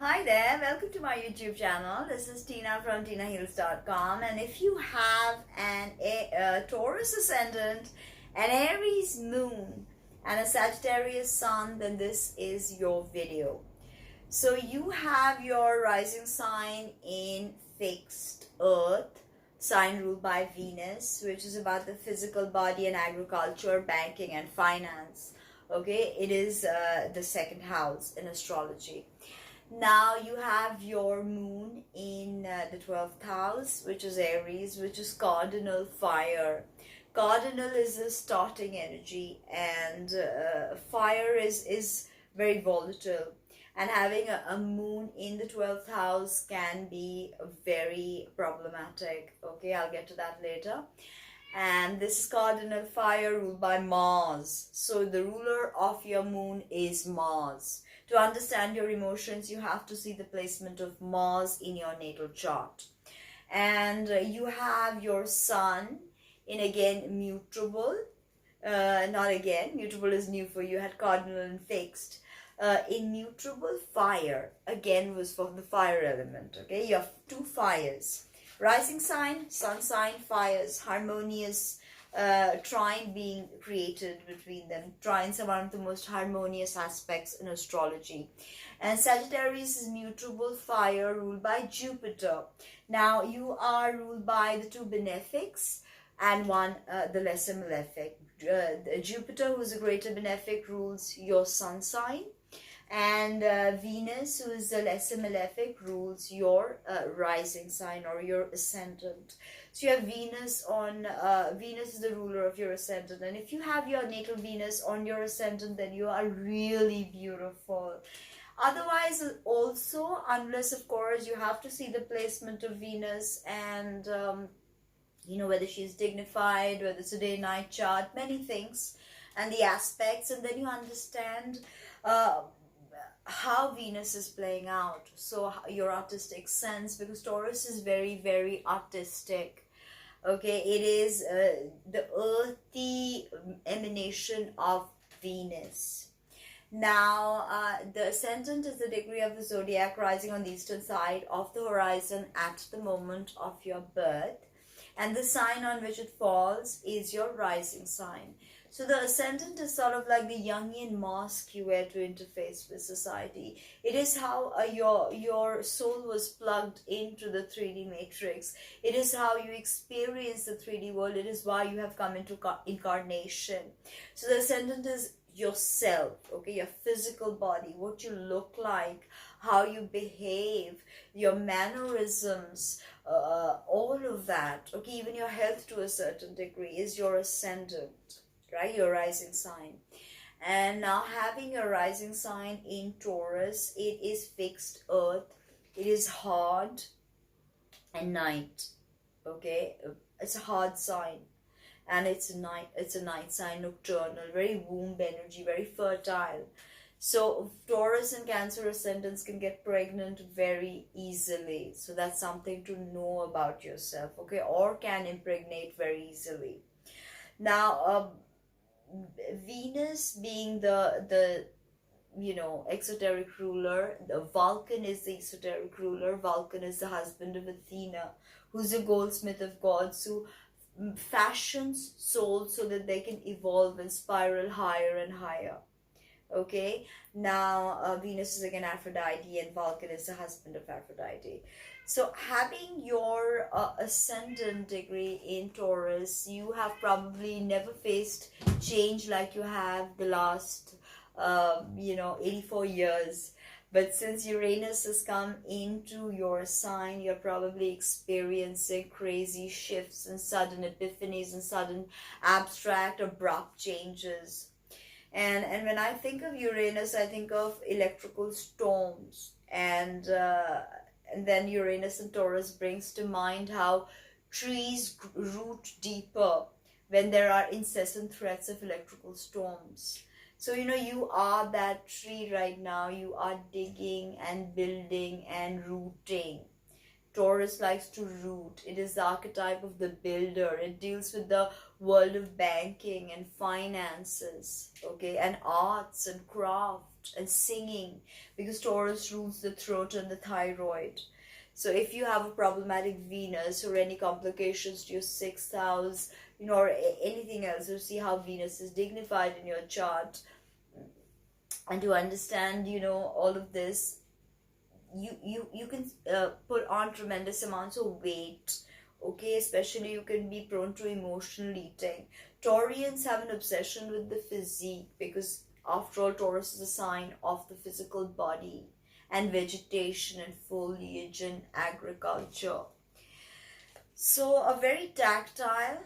Hi there, welcome to my YouTube channel. This is Tina from TinaHeals.com, and if you have a Taurus ascendant, an Aries moon, and a Sagittarius sun, then this is your video. So you have your rising sign in fixed earth, sign ruled by Venus, which is about the physical body and agriculture, banking and finance. Okay, it is the second house in astrology. Now you have your moon in the 12th house, which is Aries, which is cardinal fire. Cardinal is a starting energy, and fire is very volatile. And having a moon in the 12th house can be very problematic. Okay, I'll get to that later. And this is cardinal fire ruled by Mars. So the ruler of your moon is Mars. To understand your emotions, you have to see the placement of Mars in your natal chart. And you have your sun in, again, mutable. Not again, mutable is new for you. You had cardinal and fixed. In mutable, fire, again, was for the fire element. Okay, you have two fires. Rising sign, sun sign, fires, harmonious trine being created between them. Trines are one of the most harmonious aspects in astrology. And Sagittarius is mutable fire ruled by Jupiter. Now you are ruled by the two benefics and one the lesser malefic. Jupiter, who is a greater benefic, rules your sun sign. And Venus, who is the lesser malefic, rules your rising sign or your ascendant. So you have Venus on, Venus is the ruler of your ascendant. And if you have your natal Venus on your ascendant, then you are really beautiful. Otherwise, also, unless, of course, you have to see the placement of Venus and, whether she's dignified, whether it's a day-night chart, many things, and the aspects, and then you understand how Venus is playing out. So your artistic sense, because Taurus is very, very artistic. Okay, it is the earthy emanation of Venus. Now, the ascendant is the degree of the zodiac rising on the eastern side of the horizon at the moment of your birth. And the sign on which it falls is your rising sign. So the ascendant is sort of like the Jungian mask you wear to interface with society. It is how your soul was plugged into the 3D matrix. It is how you experience the 3D world. It is why you have come into incarnation. So the ascendant is yourself, okay, your physical body, what you look like, how you behave, your mannerisms, all of that, okay, even your health to a certain degree is your ascendant, right, your rising sign. And now having a rising sign in Taurus, it is fixed earth, it is hard and night, okay, it's a hard sign. And it's a night sign, nocturnal, very womb energy, very fertile. So Taurus and Cancer ascendants can get pregnant very easily. So that's something to know about yourself, okay? Or can impregnate very easily. Now, Venus being the exoteric ruler, the Vulcan is the esoteric ruler. Vulcan is the husband of Athena, who's a goldsmith of gods, who fashions souls so that they can evolve and spiral higher and higher. Okay, now Venus is again Aphrodite, and Vulcan is the husband of Aphrodite. So having your ascendant degree in Taurus, you have probably never faced change like you have the last 84 years. But since Uranus has come into your sign, you're probably experiencing crazy shifts and sudden epiphanies and sudden abstract, abrupt changes. And when I think of Uranus, I think of electrical storms. And then Uranus and Taurus brings to mind how trees root deeper when there are incessant threats of electrical storms. So, you are that tree right now. You are digging and building and rooting. Taurus likes to root. It is the archetype of the builder. It deals with the world of banking and finances, okay, and arts and craft. soft and singing, because Taurus rules the throat and the thyroid. So if you have a problematic Venus or any complications to your sixth house, or anything else, you see how Venus is dignified in your chart, and to understand, all of this, you can put on tremendous amounts of weight. Okay, especially you can be prone to emotional eating. Taurians have an obsession with the physique, because after all, Taurus is a sign of the physical body and vegetation and foliage and agriculture. So a very tactile,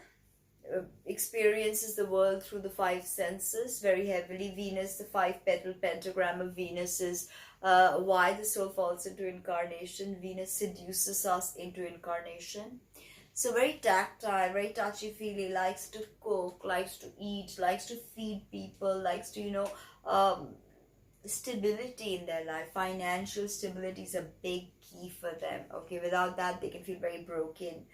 experiences the world through the five senses very heavily. Venus, the five petal pentagram of Venus, is why the soul falls into incarnation. Venus seduces us into incarnation. So very tactile, very touchy-feely, likes to cook, likes to eat, likes to feed people, likes to, stability in their life. Financial stability is a big key for them. Okay, without that, they can feel very broken.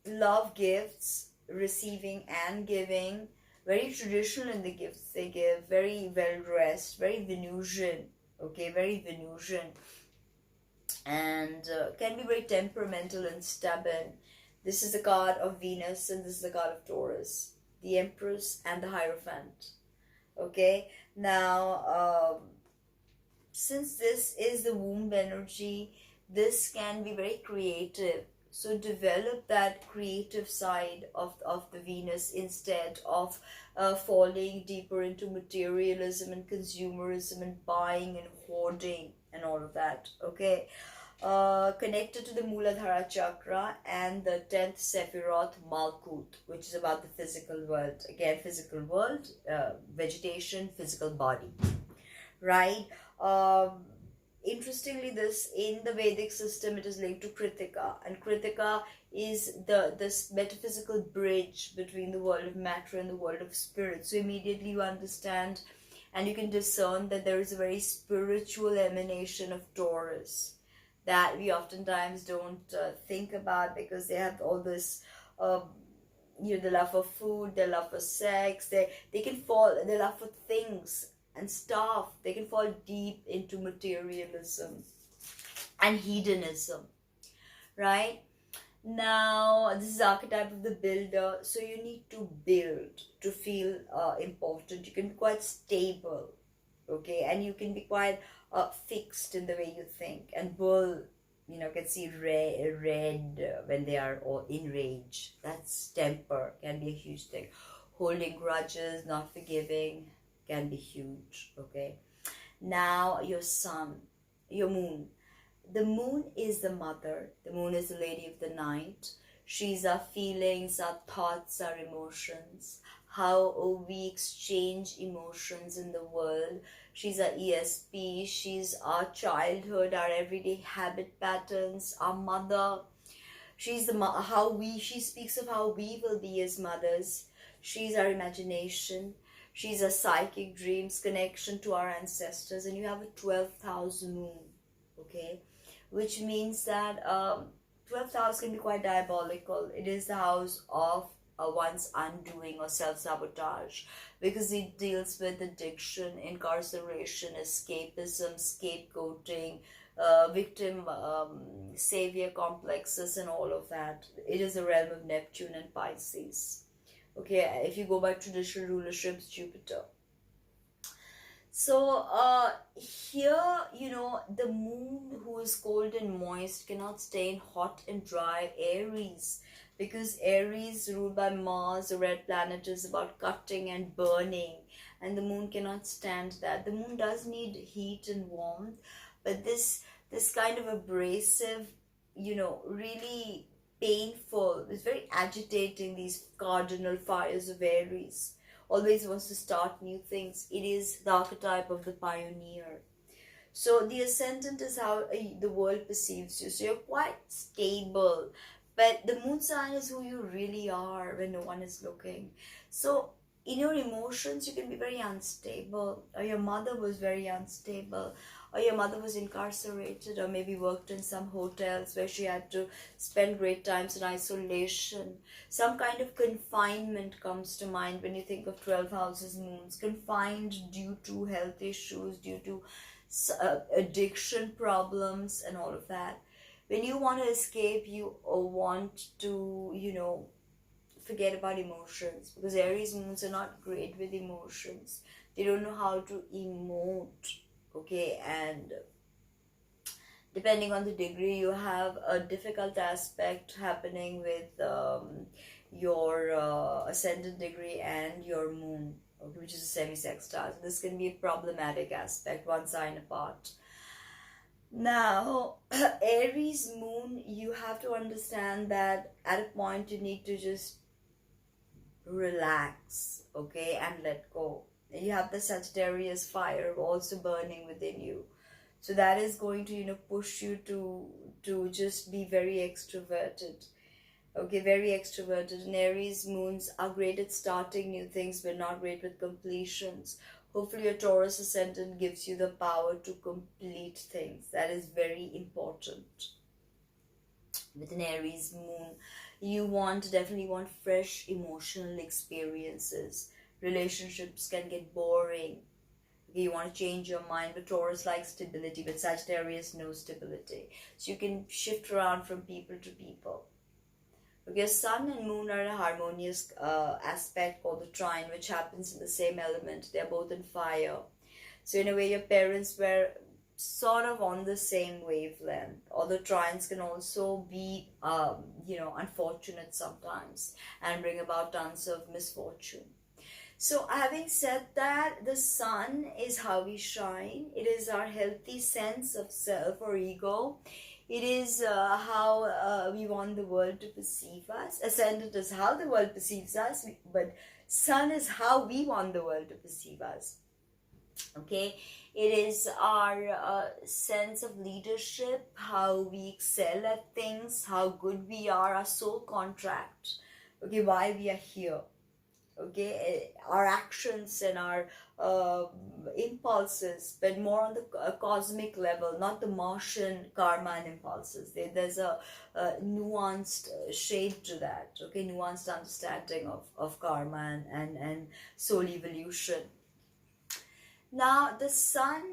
Love gifts, receiving and giving, very traditional in the gifts they give, very well dressed, very Venusian. Okay, very Venusian. And can be very temperamental and stubborn. This is the card of Venus, and this is the card of Taurus, the Empress and the Hierophant. Okay, now since this is the womb energy, this can be very creative. So develop that creative side of the Venus, instead of falling deeper into materialism and consumerism and buying and hoarding and all of that. Okay, connected to the Muladhara chakra and the 10th Sephiroth Malkut, which is about the physical world. Again, physical world, vegetation, physical body, right? Interestingly, this in the Vedic system, it is linked to Kritika, and Kritika is this metaphysical bridge between the world of matter and the world of spirit. So immediately you understand and you can discern that there is a very spiritual emanation of Taurus that we oftentimes don't think about, because they have all this the love for food, their love for sex, they can fall, their love for things and stuff, they can fall deep into materialism and hedonism, right? Now, this is archetype of the builder. So you need to build to feel important. You can be quite stable, okay? And you can be quite fixed in the way you think. And bull, can see red when they are all in rage. That's temper, can be a huge thing. Holding grudges, not forgiving, can be huge. Okay, now your sun, your moon. The moon is the mother. The moon is the lady of the night. She's our feelings, our thoughts, our emotions, how we exchange emotions in the world. She's our ESP. She's our childhood, our everyday habit patterns, our mother. She's she speaks of how we will be as mothers. She's our imagination. She's a psychic dreams, connection to our ancestors. And you have a 12th house moon, okay? Which means that 12th house can be quite diabolical. It is the house of one's undoing or self-sabotage, because it deals with addiction, incarceration, escapism, scapegoating, victim savior complexes and all of that. It is the realm of Neptune and Pisces. Okay, if you go by traditional rulerships, Jupiter. So here, the moon, who is cold and moist, cannot stay in hot and dry Aries, because Aries, ruled by Mars, the red planet, is about cutting and burning, and the moon cannot stand that. The moon does need heat and warmth, but this kind of abrasive, really painful, it's very agitating, these cardinal fires of Aries. Always wants to start new things. It is the archetype of the pioneer. So the ascendant is how the world perceives you. So you're quite stable, but the moon sign is who you really are when no one is looking. So in your emotions, you can be very unstable. Or your mother was very unstable. or your mother was incarcerated, or maybe worked in some hotels where she had to spend great times in isolation. Some kind of confinement comes to mind when you think of 12 houses moons. Confined due to health issues, due to addiction problems and all of that. When you want to escape, you want to, forget about emotions, because Aries moons are not great with emotions. They don't know how to emote, okay? And depending on the degree, you have a difficult aspect happening with your ascendant degree and your moon, okay, which is a semi-sextile. So this can be a problematic aspect, one sign apart. Now, Aries moon, you have to understand that at a point you need to just relax, okay, and let go. You have the Sagittarius fire also burning within you, so that is going to push you to just be very extroverted, okay, very extroverted. And Aries moons are great at starting new things but not great with completions. Hopefully your Taurus ascendant gives you the power to complete things. That is very important. With an Aries moon, you definitely want fresh emotional experiences. Relationships can get boring. Okay, you want to change your mind, but Taurus likes stability, but Sagittarius no stability. So you can shift around from people to people. Okay, Sun and Moon are a harmonious aspect called the trine, which happens in the same element. They're both in fire. So in a way, your parents were sort of on the same wavelength. Although trines can also be, unfortunate sometimes and bring about tons of misfortune. So having said that, the sun is how we shine. It is our healthy sense of self or ego. It is how we want the world to perceive us. Ascendant is how the world perceives us, but sun is how we want the world to perceive us. Okay, it is our sense of leadership, how we excel at things, how good we are, our soul contract. Okay, why we are here. Okay, our actions and our impulses, but more on the cosmic level, not the Martian karma and impulses. There's a nuanced shade to that, okay, nuanced understanding of karma and soul evolution. Now, the sun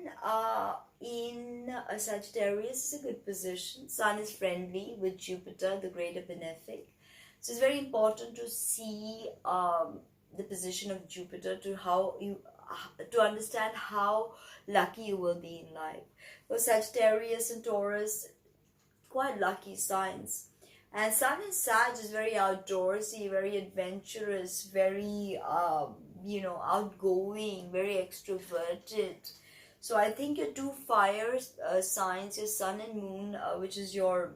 in Sagittarius is a good position. Sun is friendly with Jupiter, the greater benefic. So it's very important to see the position of Jupiter to understand how lucky you will be in life. For Sagittarius and Taurus, quite lucky signs. And Sun in Sag is very outdoorsy, very adventurous, very outgoing, very extroverted. So I think your two fire signs, your Sun and Moon, which is your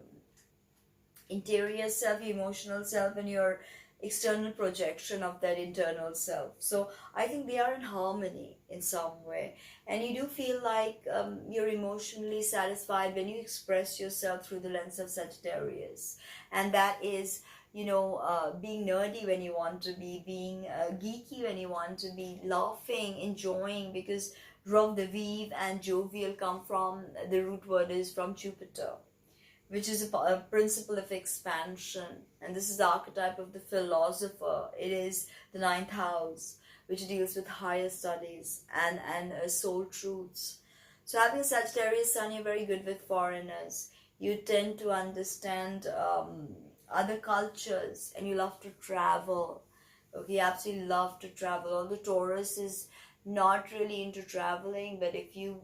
interior self, emotional self, and your external projection of that internal self. So I think they are in harmony in some way. And you do feel like you're emotionally satisfied when you express yourself through the lens of Sagittarius. And that is, being nerdy when you want to be, being geeky when you want to be, laughing, enjoying, because Rov the Vive and jovial come from, the root word is from Jupiter, which is a principle of expansion. And this is the archetype of the philosopher. It is the 9th house, which deals with higher studies and soul truths. So having a Sagittarius sun, you're very good with foreigners. You tend to understand other cultures, and you love to travel. Okay, you absolutely love to travel. Although Taurus is not really into traveling, but if you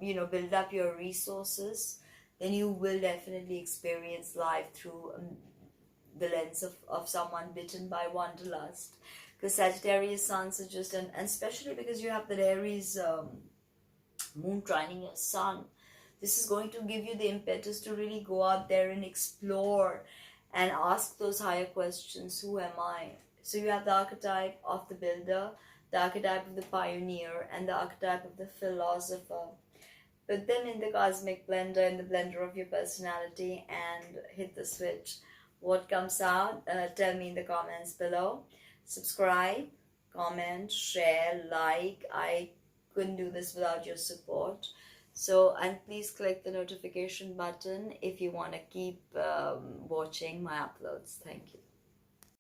build up your resources, then you will definitely experience life through the lens of someone bitten by wanderlust. Because Sagittarius suns are just, and especially because you have the Aries moon trining your sun, this is going to give you the impetus to really go out there and explore and ask those higher questions. Who am I? So you have the archetype of the builder, the archetype of the pioneer, and the archetype of the philosopher. Put them in the cosmic blender, in the blender of your personality, and hit the switch. What comes out? Tell me in the comments below. Subscribe, comment, share, like. I couldn't do this without your support. So, and please click the notification button if you want to keep watching my uploads. Thank you.